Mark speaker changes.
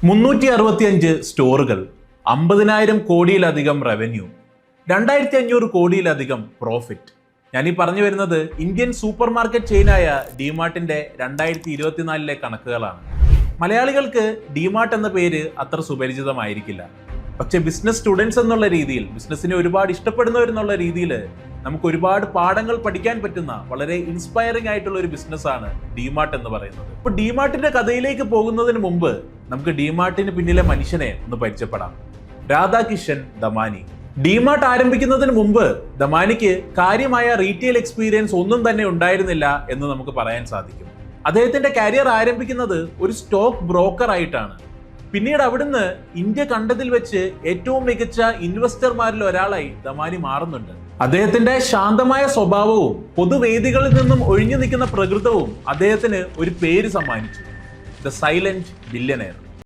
Speaker 1: 365 സ്റ്റോറുകൾ, 50,000 കോടിയിലധികം റവന്യൂ, 2,500 കോടിയിലധികം പ്രോഫിറ്റ്. ഞാനീ പറഞ്ഞു വരുന്നത് ഇന്ത്യൻ സൂപ്പർ മാർക്കറ്റ് ചെയിനായ ഡിമാർട്ടിന്റെ 2024 കണക്കുകളാണ്. മലയാളികൾക്ക് ഡിമാർട്ട് എന്ന പേര് അത്ര സുപരിചിതമായിരിക്കില്ല. പക്ഷെ ബിസിനസ് സ്റ്റുഡൻസ് എന്നുള്ള രീതിയിൽ, ബിസിനസ്സിനെ ഒരുപാട് ഇഷ്ടപ്പെടുന്നവരെന്നുള്ള രീതിയിൽ നമുക്ക് ഒരുപാട് പാഠങ്ങൾ പഠിക്കാൻ പറ്റുന്ന വളരെ ഇൻസ്പയറിംഗ് ആയിട്ടുള്ള ഒരു ബിസിനസ്സാണ് ഡിമാർട്ട് എന്ന് പറയുന്നത്. ഇപ്പൊ ഡിമാർട്ടിന്റെ കഥയിലേക്ക് പോകുന്നതിന് മുമ്പ് നമുക്ക് ഡിമാർട്ടിന് പിന്നിലെ മനുഷ്യനെ ഒന്ന് പരിചയപ്പെടാം. രാധാകിഷൻ ദമാനി. ഡിമാർട്ട് ആരംഭിക്കുന്നതിന് മുമ്പ് ദമാനിക്ക് കാര്യമായ റീറ്റെയിൽ എക്സ്പീരിയൻസ് ഒന്നും തന്നെ ഉണ്ടായിരുന്നില്ല എന്ന് നമുക്ക് പറയാൻ സാധിക്കും. അദ്ദേഹത്തിന്റെ കരിയർ ആരംഭിക്കുന്നത് ഒരു സ്റ്റോക്ക് ബ്രോക്കർ ആയിട്ടാണ്. പിന്നീട് അവിടുന്ന് ഇന്ത്യ കണ്ടതിൽ വെച്ച് ഏറ്റവും മികച്ച ഇൻവെസ്റ്റർമാരിൽ ഒരാളായി ദമാനി മാറുന്നുണ്ട്. അദ്ദേഹത്തിന്റെ ശാന്തമായ സ്വഭാവവും പൊതുവേദികളിൽ നിന്നും ഒഴിഞ്ഞു നിൽക്കുന്ന പ്രകൃതവും അദ്ദേഹത്തിന് ഒരു പേര് സമ്മാനിച്ചു: ദ സൈലന്റ് ബില്യനെയർ.